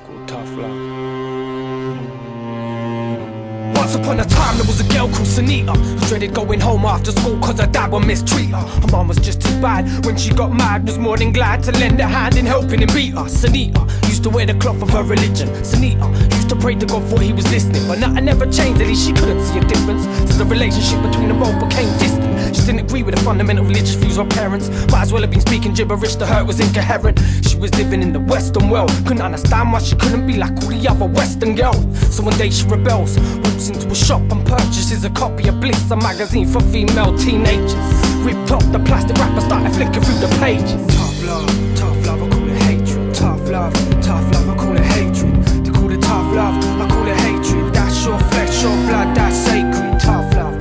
called Tough Love. Once upon a time there was a girl called Sunita who dreaded going home after school cause her dad would mistreat her. Her mom was just as bad. When she got mad was more than glad to lend a hand in helping him beat her. Sunita used to wear the cloth of her religion. Sunita used to pray to God for he was listening. But nothing ever changed, at least she couldn't see a difference. So the relationship between them both became distant. She didn't agree with the fundamental religious views of her parents. Might as well have been speaking gibberish, to her it was incoherent. She was living in the Western world, couldn't understand why she couldn't be like all the other Western girls. So one day she rebels, walks into a shop and purchases a copy of Bliss, a magazine for female teenagers. Ripped off the plastic wrapper, started flicking through the pages. Tough love, I call it hatred. Tough love, I call it hatred. They call it tough love, I call it hatred. That's your flesh, your blood, that's sacred. Tough love, I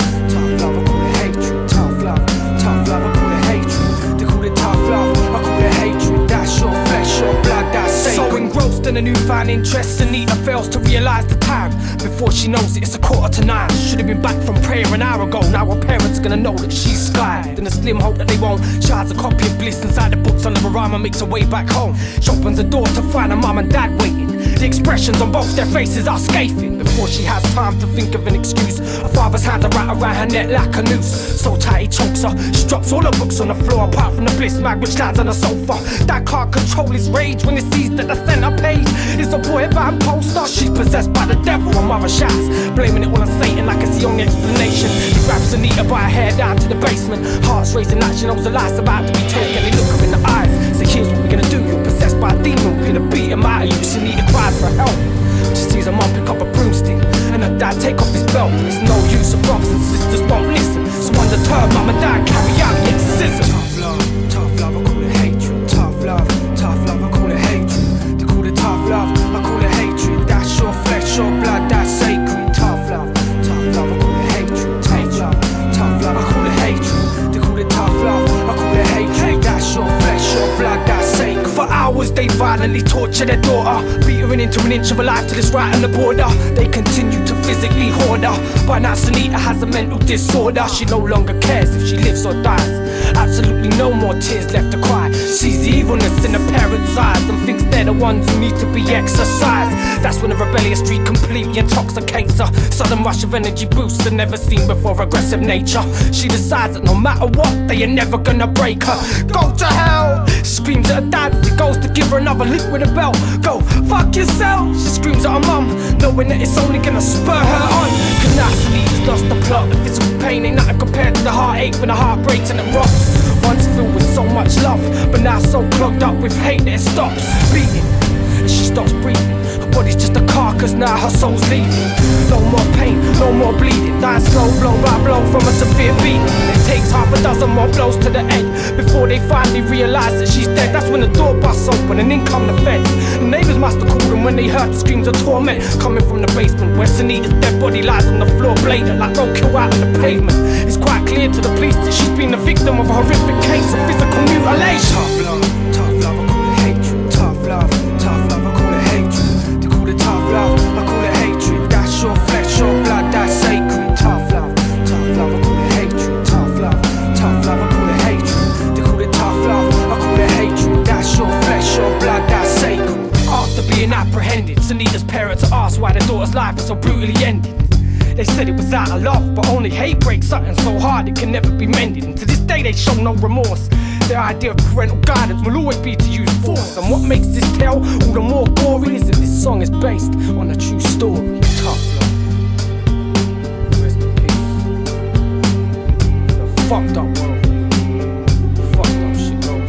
call it hatred. Tough love, I call it hatred. They call it tough love, I call it hatred. That's your flesh, your blood, that's sacred. So engrossed in a newfound interest, Sunita fails to realise the time. Before she knows it, it's 9:15. Should have been back from prayer an hour ago. Now her parents are gonna know that she's skied. In a slim hope that they won't. She hides a copy of Bliss inside the books under her arm and makes her way back home. She opens the door to find her mum and dad waiting. The expressions on both their faces are scathing. Before she has time to think of an excuse, her father's hands are right around her neck like a noose. So tight he chokes her. She drops all her books on the floor apart from the Bliss mag which lands on the sofa. Dad can't control his rage when he sees that the centre page is a boy band poster. She's possessed by the devil. Her mother shouts, blaming it all on Satan like it's the only explanation. He grabs Sunita by her hair down to the basement. Heart's racing like she knows the life's about to be taken. They look her in the eyes, say here's what we're gonna do. You're possessed by a demon, we're gonna beat him out of you. Sunita cries for help. She sees her mum pick up a broomstick and her dad take off his belt. It's no use, her brothers and sisters won't listen. So undeterred, mum and dad carry out the exorcism. Tough love, I call it hatred. Tough love, I call it hatred. They call it tough love, I call it hatred. That's your flesh, your blood, that's sacred. Tough love, I call it hatred. Tough love, I call it hatred. They call it tough love, I call it hatred. That's your flesh, your blood, that's sacred. For hours they violently torture their daughter, beat her into an inch of her life till it's right on the border. They continue to physically hoard her. By now Sunita has a mental disorder. She no longer cares if she lives or dies. Absolutely no more tears left to cry. Sees the evilness in her parents' eyes and thinks they're the ones who need to be exercised. That's when the rebellious streak completely intoxicates her. Sudden rush of energy boosts a never seen before aggressive nature. She decides that no matter what, they are never gonna break her. Go to hell! Screams at her dad as he goes to give her another lick with a belt. Go fuck yourself! She screams at her mum, knowing that it's only gonna spur her on. Cause now Sunita's lost the plot. The physical pain ain't nothing compared to the heartache when the heart breaks and it rocks. Once filled with so much love, but now so clogged up with hate that it stops beating. And she stops breathing. Her body's just a carcass, now her soul's leaving. No more pain, no more bleeding. Dying slow, blow by blow from a severe beating. It takes half a dozen more blows to the head before they finally realise that she's dead. That's when the door busts open and in come the feds. The neighbours must have called them when they heard the screams of torment coming from the basement where Sunita's dead body lies on the floor, bladed like roadkill out on the pavement. It's quite clear to the police that she's been the victim of a horrific case of physical mutilation. Tough love, I call it hatred. Tough love, I call it hatred. They call it tough love, I call it hatred. That's your flesh, your blood, that's sacred. Tough love, I call it hatred. Tough love, I call it hatred. They call it tough love, I call it hatred. That's your flesh, your blood, that's sacred. After being apprehended, Sunita's parents are asked why their daughter's life is so brutally ended. They said it was out of love, but only hate breaks something so hard it can never be mended. And to this day they show no remorse. Their idea of parental guidance will always be to use force. And what makes this tale all the more gory is that this song is based on a true story. Tough love. Rest in peace. The fucked up world. Fucked up shit goes on.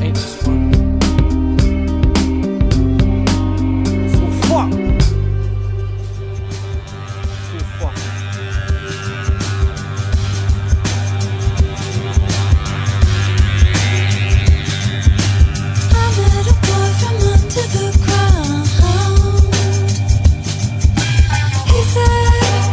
Ain't this fun? He said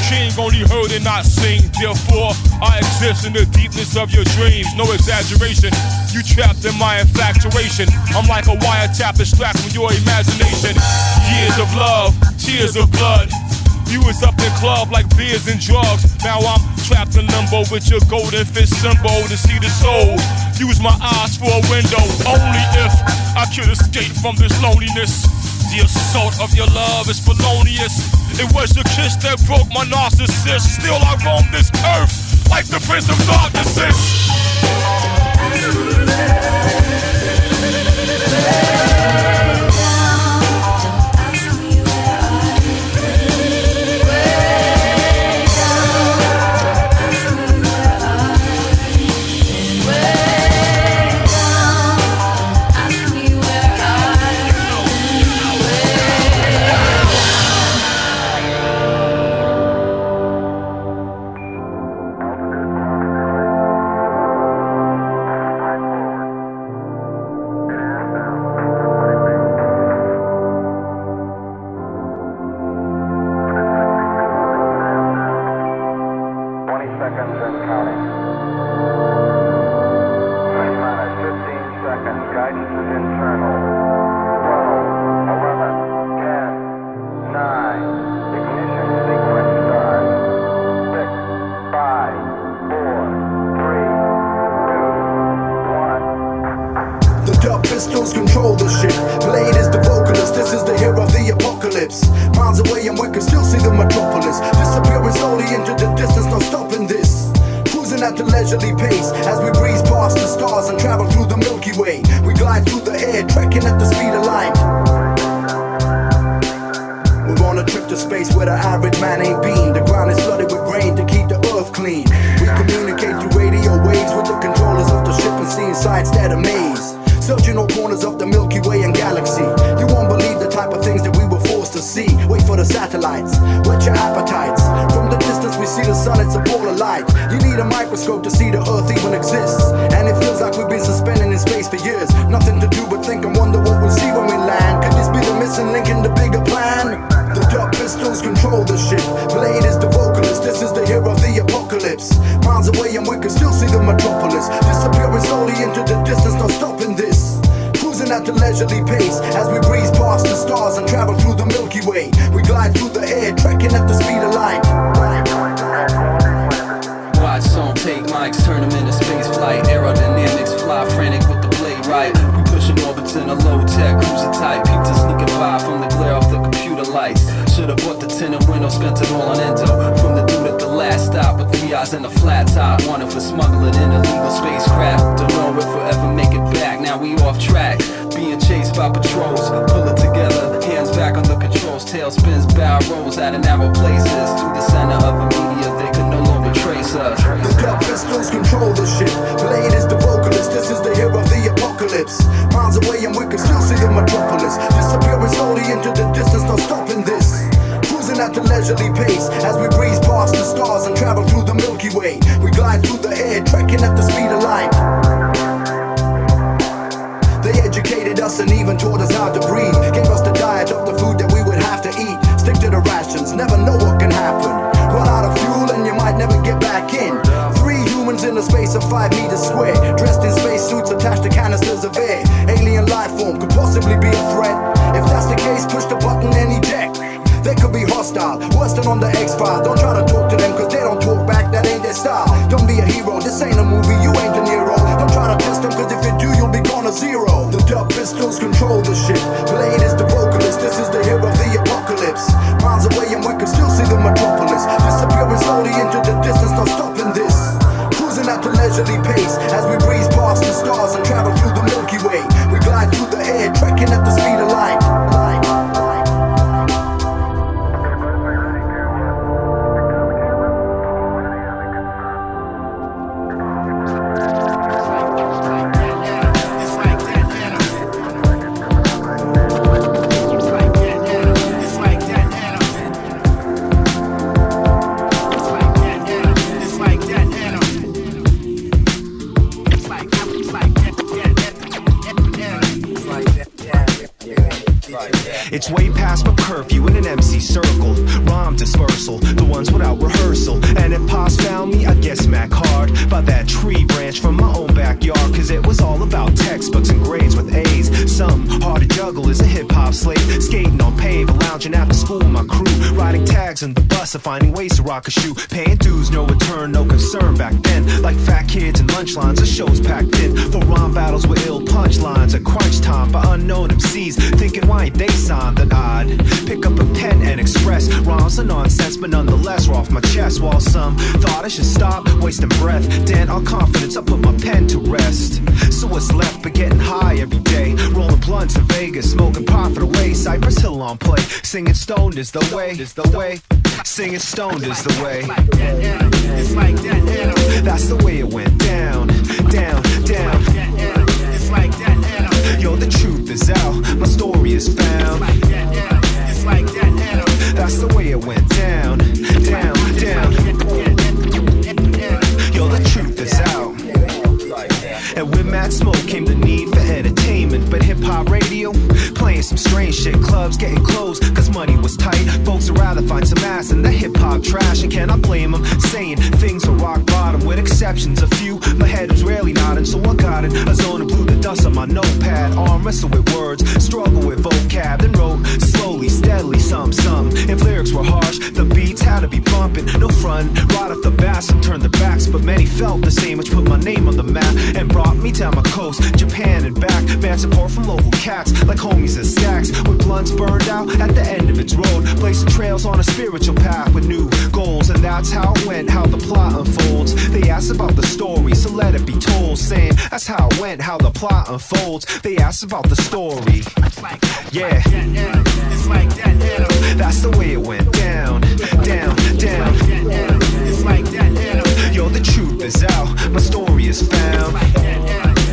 king only heard and not seen. Therefore, I exist in the deepness of your dreams. No exaggeration, you trapped in my infatuation. I'm like a wiretap extract from your imagination. Years of love, tears of blood. You was up in club like beers and drugs. Now I'm trapped in limbo with your golden fist symbol to see the soul. Use my eyes for a window, only if I could escape from this loneliness. The assault of your love is felonious. It was the kiss that broke my narcissist. Still I roam this earth like the Prince of Darkness is. Pistols control the ship. Blade is the vocalist, this is the hero of the apocalypse. Miles away and we can still see the metropolis. Disappearing slowly into the distance, no stopping this. Cruising at a leisurely pace as we breeze past the stars and travel through the Milky Way. We glide through the air, trekking at the speed of light. We're on a trip to space where the average man ain't been. The ground is flooded with rain to keep the earth clean. We communicate through radio waves with the controllers of the ship and see inside instead of maze. Searching all corners of the Milky Way and galaxy. You won't believe the type of things that we were forced to see. Wait for the satellites, whet your appetites. From the distance we see the sun, it's a ball of light. You need a microscope to see the earth even exists. And it feels like we've been suspended in space for years. Nothing to do but think and wonder what we'll see when we land. Could this be the missing link in the bigger plan? The dark pistols control the ship. Blade is the vocalist, this is the hero of the apocalypse. Miles away and we can still see the metropolis. Disappearing slowly into the distance, no stopping this. Cruising at a leisurely pace as we breeze past the stars and travel through the Milky Way. We glide through the air, trekking at the speed of light. Watch song, take mics, turn them into space flight. Aerodynamics, fly frantic with the blade right. We pushing orbits in a low-tech cruiser type. Peeped and sneaking by from the glare off the computer lights. Should've bought the tinted window, spent it all on endo. From the dude at the last stop with 3 eyes and a flat top. Wanted for smuggling in illegal spacecraft. Don't know if we'll ever make it back, now we off track. Being chased by patrols, pull it together. Hands back on the controls, tail spins, bow rolls out of narrow places. Through the center of the media, they could no longer trace us. The dark pistols control the ship. Blade is the vocalist, this is the hero of the apocalypse. Miles away and we can still see the metropolis. Disappearing slowly into the distance, no stopping this. Cruising at a leisurely pace as we breeze past the stars and travel through the Milky Way. We glide through the air, trekking at the speed of light. They educated us and even taught us how to breathe. Gave us the diet of the food that we would have to eat. Stick to the rations, never know what can happen. Run out of fuel and you might never get back in. 3 humans in a space of 5 meters square, dressed in space suits attached to canisters of air. Alien life form could possibly be a threat. If that's the case, push the button and eject. They could be hostile, worse than on the X-Files. Don't try to talk to them cause they don't talk back, that ain't their style. Don't be a hero, this ain't a movie, you ain't De Niro. Don't try to test them cause if you do you'll be gone to zero. The dark pistols control the ship. Blade is the vocalist, this is the hero of the apocalypse. Miles away and we can still see the metropolis. Disappearing slowly into the distance, no stopping this. Cruising at a leisurely pace as we breeze past the stars and travel through the Milky Way. We glide through the air, trekking at the speed of light. It's way past my curfew in an MC circle. Rhyme dispersal, the ones without without rehearsal. And if Pops found me, I guess smack hard by that tree branch from my own backyard. Cause it was all about textbooks and grades with A's. Something hard to juggle as a hip-hop slave. Skating on pave, lounging after school with my crew. Riding tags on the bus and finding ways to rock a shoe. Paying dues, no return, no concern back then. Like fat kids and lunch lines, the show's packed in. For rhyme battles with ill punchlines at crunch time by unknown MCs. Thinking why ain't they signed, that I'd pick up a pen and express rhymes of nonsense, but nonetheless were off my chest. While some thought I should stop wasting breath, then on confidence I put my pen to rest. So what's left but getting high every day, rolling blunts in Vegas, smoking profit away, Cypress Hill on play, singing stoned is the way, singing stoned is the way. It's like that, that's the way it went down, down, down. It's like that, yo, the truth is out, my story is found. It's like that, that's the way it went down, down, down. Yo, the truth is out. And with Mad Smoke came the need for entertainment, but hip-hop radio, playing some strange shit. Clubs getting closed cause money was tight. Folks would rather find some ass in the hip-hop trash. And can I blame them? Saying things are rock bottom with exceptions a few. My head was rarely nodding, so I got in a zone and blew the dust on my notepad. Arm wrestle with words, struggle with vocab, then wrote slowly, steadily, some. If lyrics were harsh, the beats had to be bumping. No front, right off the bat, some turned their backs, but many felt the same, which put my name on the map and brought me down my coast, Japan and back. Mad support from local cats, like homies and stacks, with blunts burned out at the end of its road, blazing trails on a spiritual path with new goals. And that's how it went, how the plot unfolds. They asked about the story, so let it be told, saying that's how it went, how the plot unfolds. They asked about the story, yeah, it's like that, that's the way it went down, down, down. It's like that, yo, the truth is out, my story is found.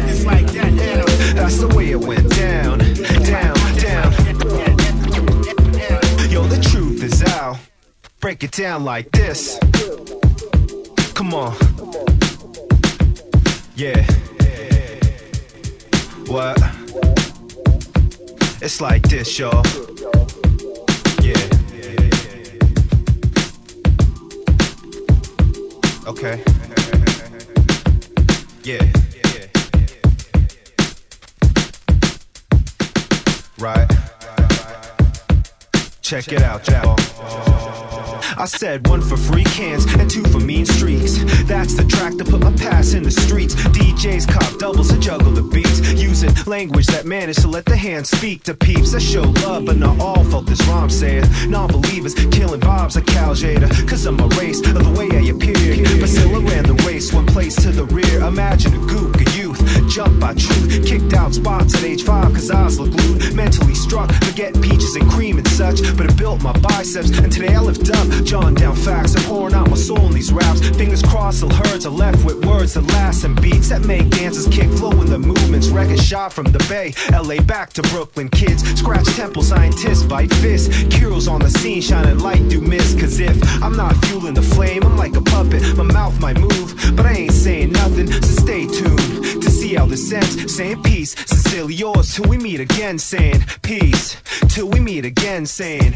It's like that, that's the way it went down, down, down. Yo, the truth is out. Break it down like this. Come on. Yeah. What? It's like this, y'all. Yeah. Okay. Yeah. Right. Check it out, y'all. I said 1 for free cans and 2 for mean streaks. That's the track to put my past in the streets. DJs cop doubles to juggle the beats, using language that managed to let the hands speak to peeps that show love, but not all felt this rhyme said. Non-believers killing vibes like Cal Jada, cause I'm a race of the way I appeared. But still I ran the race, 1 place to the rear. Imagine a gook of youth, jumped by truth, kicked out spots at age 5 cause eyes look glued. Mentally struck, forget peaches and cream and such, but it built my biceps, and today I lift up, jawing down facts and pouring out my soul in these raps. Fingers crossed till herds are left with words that last, and beats that make dancers kick, flow in the movements. Record shot from the Bay, LA back to Brooklyn. Kids scratch temples, scientists bite fists. Curios on the scene, shining light do miss. Cause if I'm not fueling the flame, I'm like a puppet. My mouth might move, but I ain't saying nothing. So stay tuned to see how this ends. Saying peace, sincerely yours till we meet again. Saying peace till we meet again. Saying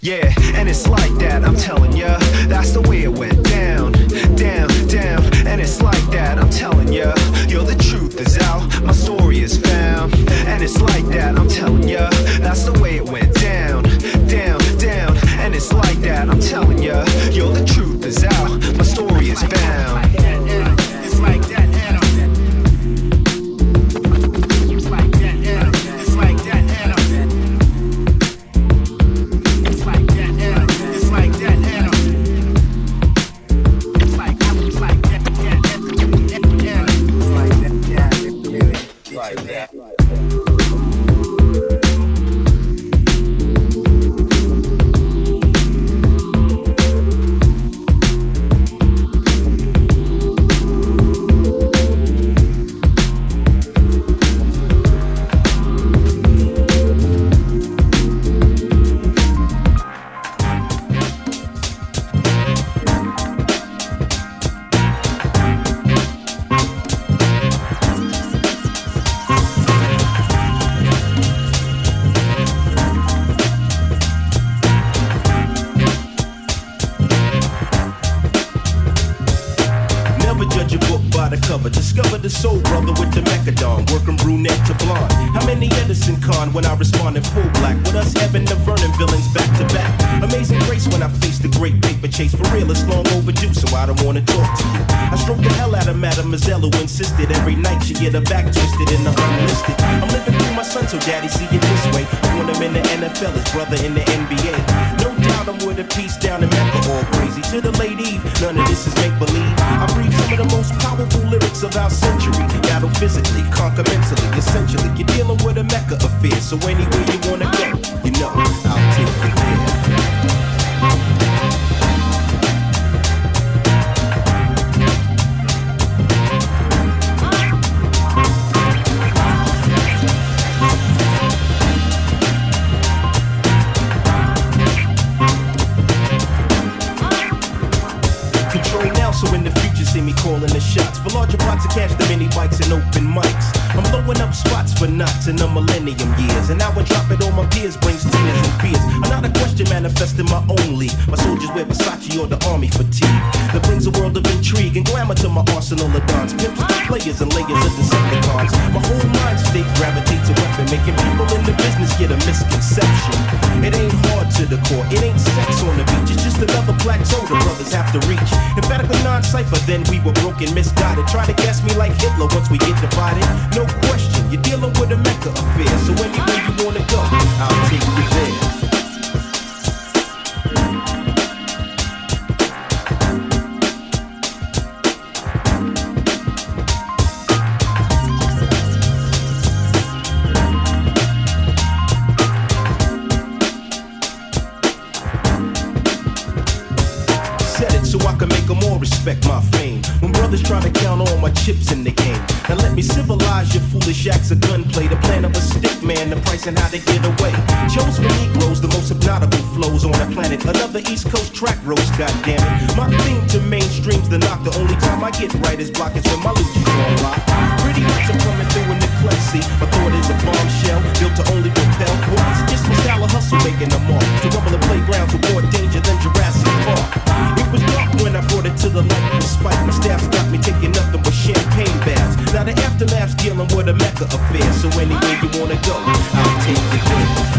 yeah, and it's like that, I'm telling ya. That's the way it went down, down, down. And it's like that, I'm telling ya. Yo, the truth is out, my story is found. And it's like that, I'm telling ya. That's the way it went down, down, down. And it's like that, I'm telling ya. Yo, the truth is out, my story is found. it's like that, it's like that, it's like that. the cover. Discover the soul brother with the Mechadon, working brunette to blonde. How many Edison Con when I respond in full black? With us having the Vernon villains back to back. Amazing grace when I face the great paper chase. For real, it's long overdue, so I don't wanna talk to you. I stroke the hell out of Mademoiselle who insisted every night she get her back twisted in the unlisted. I'm living through my son, so daddy see it this way. I want him in the NFL, his brother in the NBA. No doubt I'm with a piece down in Mecca, all crazy. To the late Eve, none of this is make-believe. I breathe some of the most powerful lyrics of our century. Battle physically, conquer mentally. Essentially, you're dealing with a Mecca affair. So anywhere you wanna go, you know, I'll take you there. So in the future, see me calling the shots. For larger pots of cash, the mini bikes and open mics. I'm blowing up spots for knots in the millennium years. And now I drop it on my peers, brings tears and fears. I'm not a question manifesting my own league. My soldiers wear Versace or the army fatigue. That brings a world of intrigue and glamour to my arsenal of dons. Pimps, players, and layers of Decepticons. My whole mind state gravitates a weapon, making people in the business get a misconception. It ain't hard to the core, it ain't sex on the beach. It's just another plateau the brothers have to reach. Emphatically non-cypher, then we were broken, misguided. Try to gas me like Hitler once we get divided. No question, you're dealing with a Mecca affair. So anywhere you wanna go, I'll take you there. So I can make them all respect my fame. When brothers try to count all my chips in the game. Now let me civilize your foolish acts of gunplay. The plan of a stick man, the price and how to get away. Chose for Negroes, the most hypnotical flows on the planet. Another East Coast track roast, goddammit. My theme to mainstream's the knock. The only time I get right is blockage when my Lucci's on lock. Pretty much I'm coming through in the klutzy. My thought is a bombshell, built to only repel. Or is it just my style of hustle making them off? To rumble the playgrounds with more danger than Jurassic Park. It was dark when I brought it to the light. Despite my staff's got me taking nothing but champagne baths. Now the aftermath's dealing with a Mecca affair. So anywhere you wanna go, I'll take you there.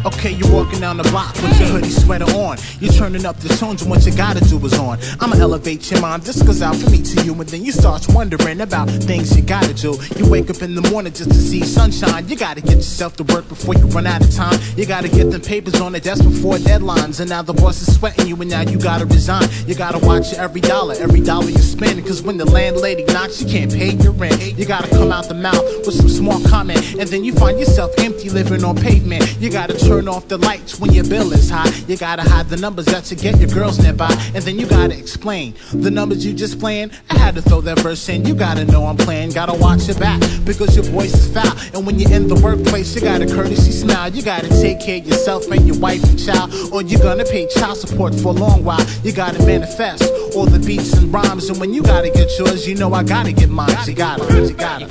Okay, you're walking down the block with your hoodie sweater on. You're turning up the tones and what you gotta do is on. I'ma elevate your mind, this goes out from me to you. And then you start wondering about things you gotta do. You wake up in the morning just to see sunshine. You gotta get yourself to work before you run out of time. You gotta get them papers on the desk before deadlines. And now the boss is sweating you and now you gotta resign. You gotta watch every dollar you spend. Cause when the landlady knocks, you can't pay your rent. You gotta come out the mouth with some small comment. And then you find yourself empty living on pavement. You gotta turn off the lights when your bill is high. You gotta hide the numbers that you get your girls nearby. And then you gotta explain the numbers you just playing. I had to throw that verse in. You gotta know I'm playing. Gotta watch your back because your voice is foul. And when you're in the workplace, you gotta courtesy smile. You gotta take care of yourself and your wife and child, or you're gonna pay child support for a long while. You gotta manifest all the beats and rhymes. And when you gotta get yours, you know I gotta get mine. You gotta. No doubt.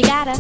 You gotta.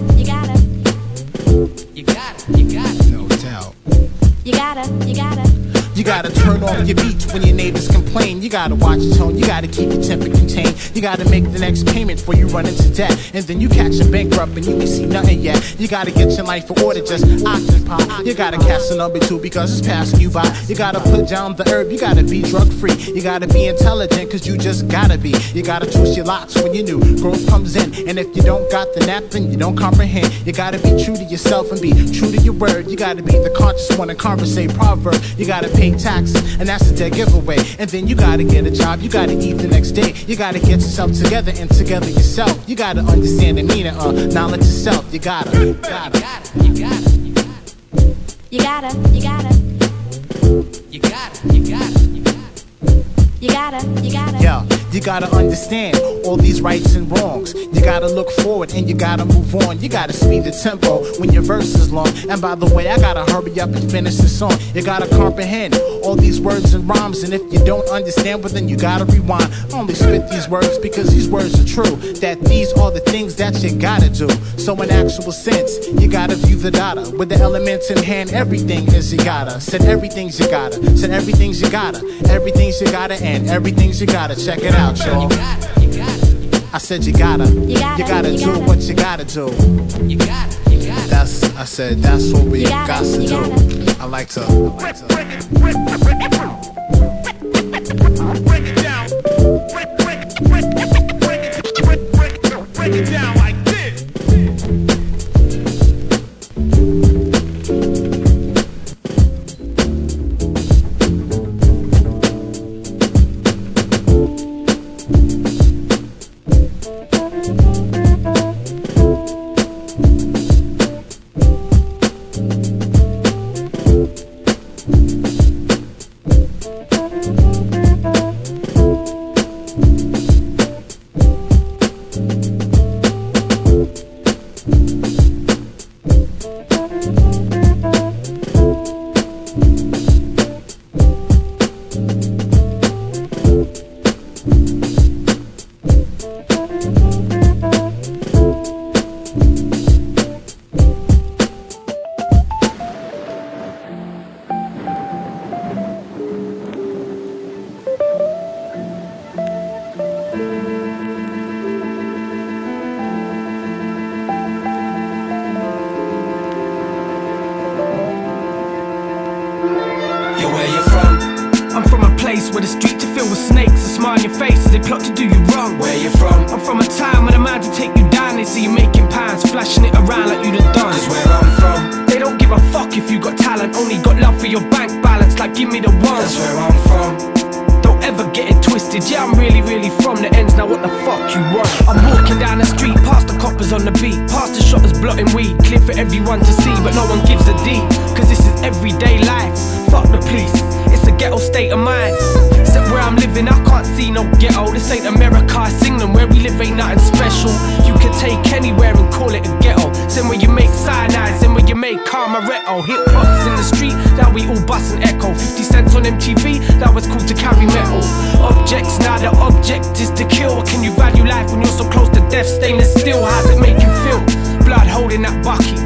You gotta turn off your beats when your neighbors complain. You gotta watch your tone, you gotta keep your temper contained. You gotta make the next payment before you run into debt. And then you catch a bankrupt and you ain't see nothing yet. You gotta get your life in order, just occupy. You gotta catch the number 2 because it's passing you by. You gotta put down the herb, you gotta be drug free. You gotta be intelligent cause you just gotta be. You gotta twist your locks when you knew growth comes in. And if you don't got the nap, then you don't comprehend. You gotta be true to yourself and be true to your word. You gotta be the conscious one and conversate proverb. You gotta pay taxes and that's a dead giveaway. And then you gotta get a job, you gotta eat the next day. You gotta get yourself together and together yourself. You gotta understand the meaning of knowledge yourself. You gotta. Yeah, you gotta understand all these rights and wrongs. You gotta look forward and you gotta move on. You gotta speed the tempo when your verse is long. And by the way, I gotta hurry up and finish the song. You gotta comprehend all these words and rhymes. And if you don't understand, well then you gotta rewind. I only spit these words because these words are true. That these are the things that you gotta do. So in actual sense, you gotta view the data. With the elements in hand, everything is you gotta. Said everything's you gotta. Said everything's you gotta. Everything's you gotta and everything's you gotta. Check it out, y'all. I said you gotta do what you gotta do. I said that's what we got to do. I like to break it down. Break it down like this. Where the streets are filled with snakes, a smile on your face as they plot to do you wrong. Where you from? I'm from a time when a man to take you down, they see you making pounds, flashing it around like you the done. That's where I'm from. They don't give a fuck if you got talent, only got love for your bank balance, like give me the one. That's where I'm from. Don't ever get it twisted, yeah I'm really from the ends, now what the fuck you want? I'm walking down the street, past the coppers on the beat, past the shotters blotting weed, clear for everyone to see, but no one gives a D, cause this is everyday life, fuck the police, it's a ghetto state of mind. Except where I'm living, I can't see no ghetto, this ain't America, I sing them, where we live ain't nothing special. You can take anywhere and call it a ghetto, same where you make cyanide, same where you make Carmaretto. Hip hop's in the street, now we all bust and echo, 50 cents on MTV, that was cool to carry metal. Objects, now the object is to kill. Can you value life when you're so close to death? Stainless steel, how's it make you feel? Blood holding that bucket.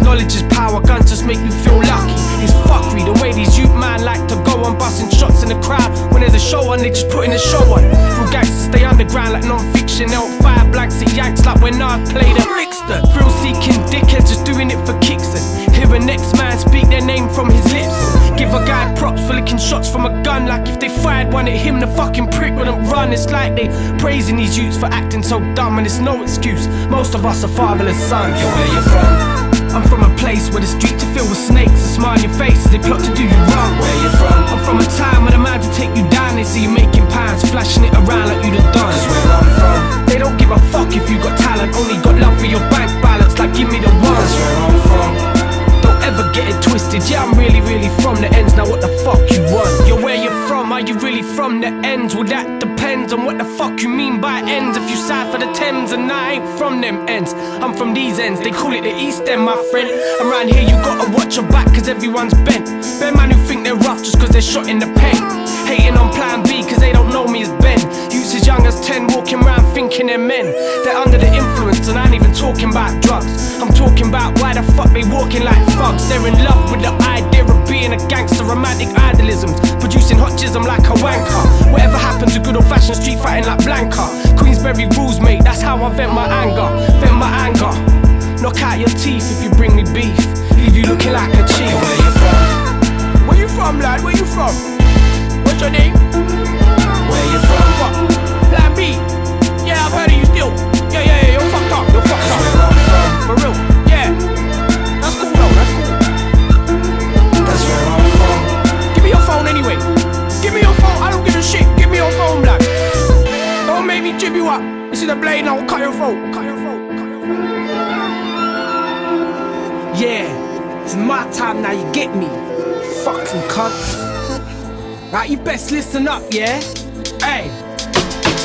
Knowledge is power, guns just make you feel lucky. It's fuckery, the way these youth man like to go on, busting shots in the crowd. When there's a show on, they just putting a show on. Real gangsters stay underground like non-fiction. They don't fire blanks at yanks like when I play the Brixton. Thrill-seeking dickheads just doing it for kicks. And hear a next man speak their name from his lips. Give a guy props for licking shots from a gun, like if they fired one at him, the fucking prick wouldn't run. It's like they praising these youths for acting so dumb, and it's no excuse. Most of us are fatherless sons. Yo, where you from? I'm from a place where the streets are filled with snakes, a smile on your face as they plot to do you wrong. Where you from? I'm from a time when a man to take you down, they see you making pounds, flashing it around like you the done. That's where I'm from. They don't give a fuck if you got talent, only got love for your bank balance, like give me the one. That's where I'm from. Don't ever get it twisted, yeah I'm really from the ends, now what the fuck you want? Yo, where you from? Are you really from the ends? Well that depends on what the fuck you mean by ends. If you side for the Thames and I ain't from them ends, I'm from these ends, they call it the East End my friend. Around here you gotta watch your back cause everyone's bent. Bare man who think they're rough just cause they're shot in the pen. Hating on plan B cause they don't know me as Ben. Youths as young as 10 walking around thinking they're men. They're under the influence and I ain't even talking about drugs. I'm talking about why the fuck they walking like thugs. They're in love with the idea of being a gangster, a romantic idealisms, producing hot jism like a wanker. Whatever happened to good old fashioned street fighting like Blanca? Queensberry rules, mate, that's how I vent my anger. Vent my anger. Knock out your teeth if you bring me beef. Leave you looking like a chief. Where you from? Where you from, lad? Where you from? What's your name? Where you from? What? Plan B. Yeah, I've heard of you still. Yeah, you're fucked up. You're fucked up. Where I'm from. For real. Yeah. That's cool though, that's cool. That's where I'm from. Give me your phone anyway. Give me your phone. I don't give a shit. Give me your phone, black. Don't make me jib you up. This is the blade now. Cut your phone. Cut your phone. Cut your phone. Yeah. It's my time now. You get me. Fucking cunt. Right, you best listen up, yeah? Hey.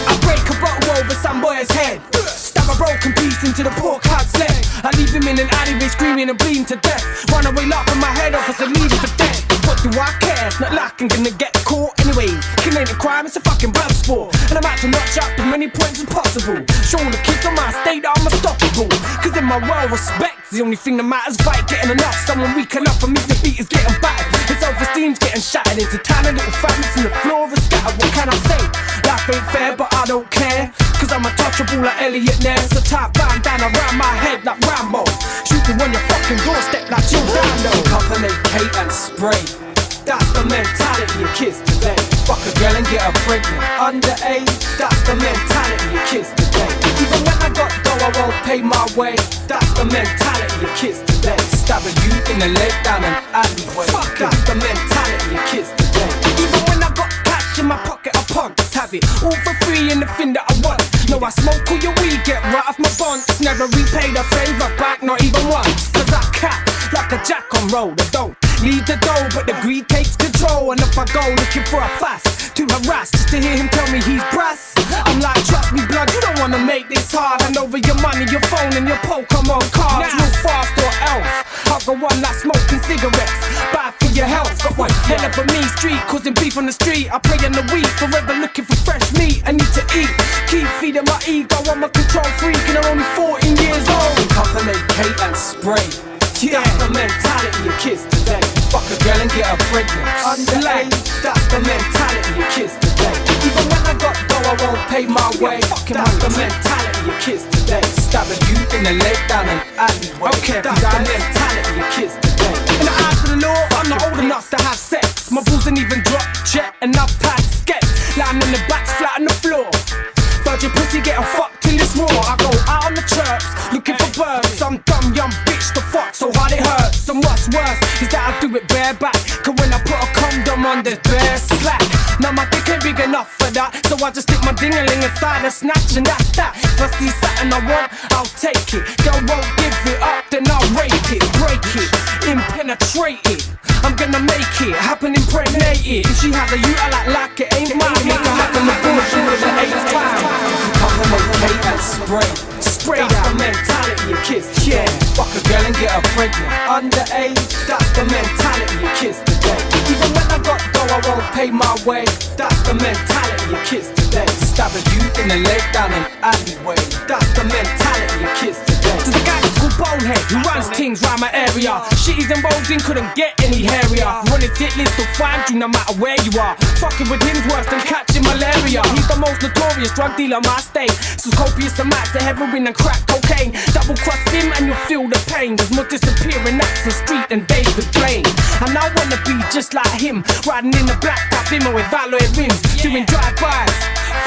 I break a bottle over some boy's head. Stab a broken piece into the poor cut's leg. I leave him in an alleyway screaming and bleeding to death. Run away laughing my head off as I leave him for dead. What do I care? It's not like I'm gonna get caught anyway. Killing ain't a crime, it's a fucking blood sport. And I'm out to notch up as many points as possible. Showing the kids on my state that I'm unstoppable. Cause in my world, respect's the only thing that matters. Fight getting enough, someone weak enough for me to beat is getting battered. His self-esteem's getting shattered into tiny little fragments and the floor is scattered. What can I say? Life ain't fair, but I don't care. Cause I'm untouchable like Elliot Ness. A tight bandana around my head like Rambo. Shoot me on your fucking doorstep like Jill Dando. Pick up an AK and spray. That's the mentality of kids today. Fuck a girl and get her pregnant. Underage, that's the mentality of kids today. Even when I got dough, I won't pay my way. That's the mentality of kids today. Stabbing you in the leg down an alleyway. Fuck, that's the mentality of kids today. Even when I got cash in my pocket, I punks have it all for free in the thing that I want. No, I smoke all your weed, get right off my bonds. Never repaid a favor back, not even once. Cause I cat like a jack on roll. I don't need the dough, but the greed takes control. And if I go looking for a fast to harass, just to hear him tell me he's brass, I'm like, trust me, blood, you don't wanna make this hard. Hand over your money, your phone, and your Pokemon cards. Real fast or else, I'll go on like smoking cigarettes. Bad for your health, got one hell of a mean street, causing beef on the street. I play on the weed, forever looking for fresh meat. I need to eat, keep feeding my ego. I'm a control freak, and I'm only 14 years old. Pick up an AK and spray. Yeah. That's the mentality of kids today. Fuck a girl and get her pregnant. Underage, that's the mentality of kids today. Even when I got dough, I won't pay my way. That's the mentality of kids today. Stabbing you in the leg down an alleyway. Okay, that's the mentality of kids today. In the eyes of the law, I'm not old enough to have sex. My balls ain't even drop, check, enough pad sketch. Lying on the back, flat on the floor. Virgin pussy getting fucked in this war. I go out on the chirps, looking for birds. Some dumb young bitch to fuck so hard it hurts. And what's worse is that I do it bareback. Cause when I put a condom on, there's bare slack. Now my dick ain't big enough for that, so I just stick my ding-a-ling inside and snatch, and that's that. If I see something I want, I'll take it. Girl won't give it up, then I'll rape it, break it, impenetrate it. I'm gonna make it happen, impregnate it. If she has a you, I like it, ain't mine. Make her happen, abortion with the 8th time. Come and make and spray. Spray, that's the mentality of kids. Yeah, fuck a girl and get her pregnant. Underage, that's the mentality of kids today. Even when I got dough, I won't pay my way. That's the mentality of kids today. Stabbing you in the leg down an alleyway. That's the mentality of kids today. There's a guy called Bonehead who runs things round my area. Shit he's involved in couldn't get any hairier. Running hit list will find you no matter where you are. Fucking with him's worse than catching malaria. He's the most notorious drug dealer in my state. So copious amounts of heroin and crack cocaine. Double cross him and you'll feel the pain. There's more disappearing acts on street than David Blaine. And I wanna be just like him, riding in a black cap limo with alloy rims, doing drive-bys,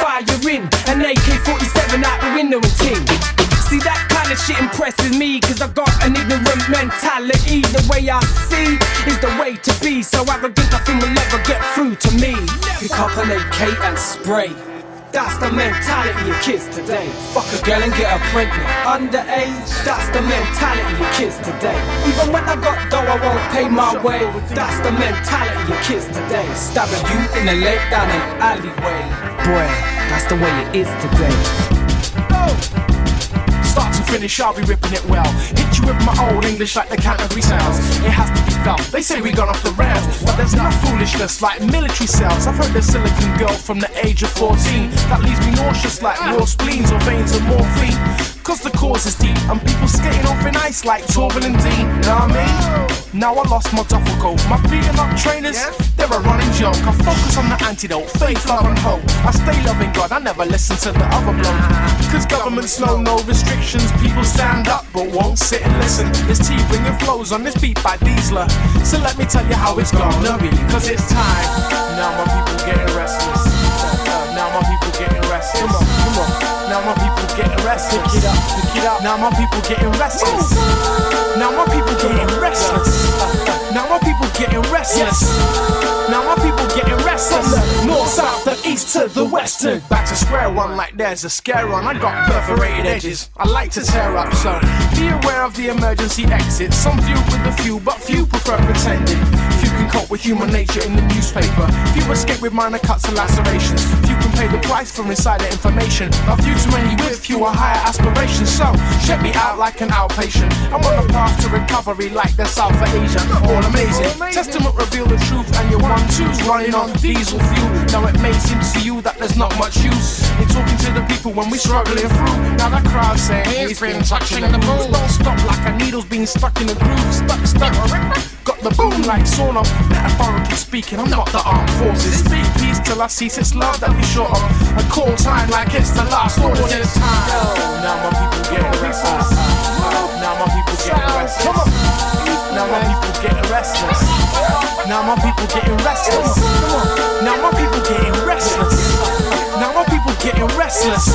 fire in, an AK-47 out the window and ting. See, that kind of shit impresses me, cause I got an ignorant mentality. The way I see is the way to be, so arrogant nothing will ever get through to me. Pick up an AK and spray. That's the mentality of kids today. Fuck a girl and get her pregnant. Underage, that's the mentality of kids today. Even when I got dough, I won't pay my way. That's the mentality of kids today. Stabbing you in the leg down an alleyway. Boy, that's the way it is today. Start to finish, I'll be ripping it well. Hit you with my old English like the Canterbury sounds. It has to be done. They say we gone off the rails, but there's no foolishness like military cells. I've heard the silicon girl from the age of 14 that leaves me nauseous like raw spleens or veins of morphine. Cause the cause is deep and people skating off in ice like Torben and Dean. Know what I mean? Now I lost my duffel coat. My beaten up trainers, they're a running joke. I focus on the antidote, faith, love and hope. I stay loving God, I never listen to the other bloke. Cause government's slow, no restrictions. People stand up but won't sit and listen. It's T-bringing flows on this beat by Diesler. So let me tell you how it's gonna be. Cause it's time. Now my people getting restless. Now my people getting restless. Come on, come on. Now my people getting restless. Pick it up, pick it up. Now my people getting restless. Now my people getting restless. Now my people getting restless. Now my people getting restless. North, south, the east to the western. Back to square one like there's a scare on. I got perforated edges I like to tear up, so be aware of the emergency exits. Some view with a few, but few prefer pretending. Few can cope with human nature in the newspaper. Few escape with minor cuts and lacerations. Few can pay the price for insider information. A few too many with fewer higher aspirations. So check me out like an outpatient. I'm on a path to recovery like the South of Asia. All amazing. Testament reveal the truth and your 1-2's running on diesel fuel. Now it may seem to you that there's not much use in talking to the people when we're struggling through. Now the crowd saying he's been touching the moves. Don't stop like a needle's being stuck in a groove. Stuck. Got the boom like sauna. Metaphorically speaking, I'm not the armed forces. Speak peace till I cease. It's love that we short of. A call time like it's the last order. It's time. Now my people getting restless. Now my people getting restless. Now my people getting restless. Now my people getting restless. Now my people getting restless. Now my people getting restless.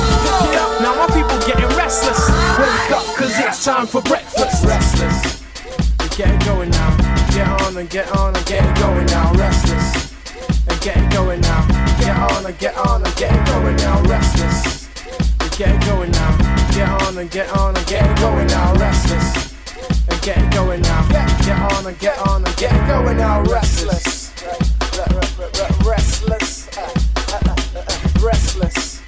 Now my people getting restless. Wake up, cause it's time for breakfast. Restless. We get it going now. Get on and get on and get it going now. Restless. And get it going now. Get on and get on and get it going now. Restless. We get it going now. Get on and get on and get it going now. Restless. And get it going now. Get on and get on and get it going now. Restless. Restless. Restless. Restless.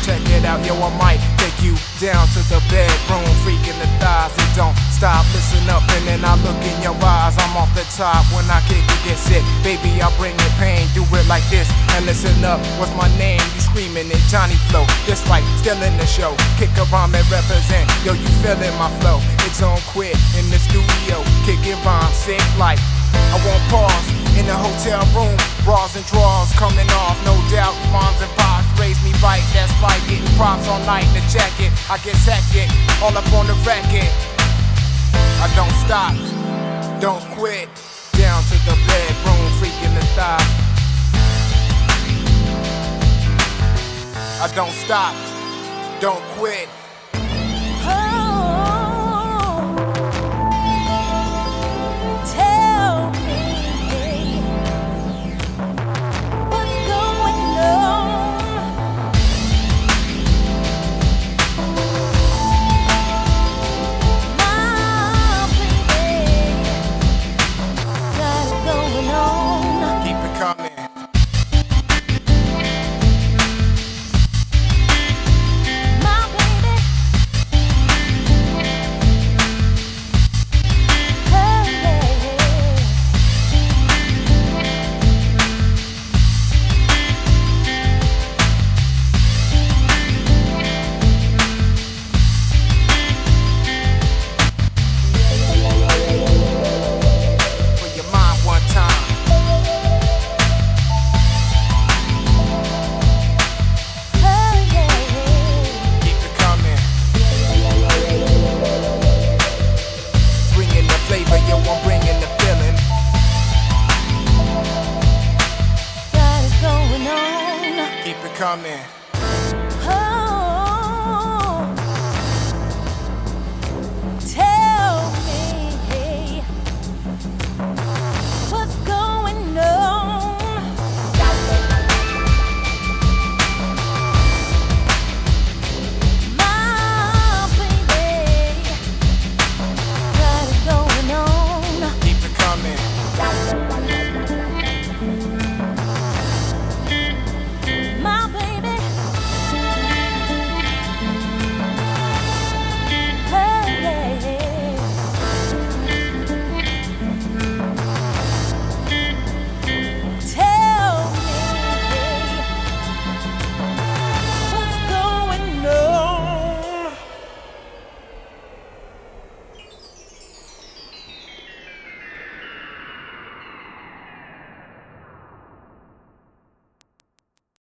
Check it out, yo, I might take you down to the bedroom, freaking the thighs. It don't stop, listen up, and then I look in your eyes. I'm off the top when I kick it, get sick. Baby, I bring you pain, do it like this. And listen up, what's my name? You screaming it, Johnny Flow. This fight, still in the show. Kick a rhyme and represent, yo, you feeling my flow. It's on quit in the studio, kicking rhymes, sick like I won't pause in the hotel room. Bras and drawers coming off, no doubt. Moms and pops raised me right, that's right. Getting props all night in the jacket. I get hectic, all up on the record. I don't stop, don't quit. Down to the bedroom, freaking the thigh. I don't stop, don't quit.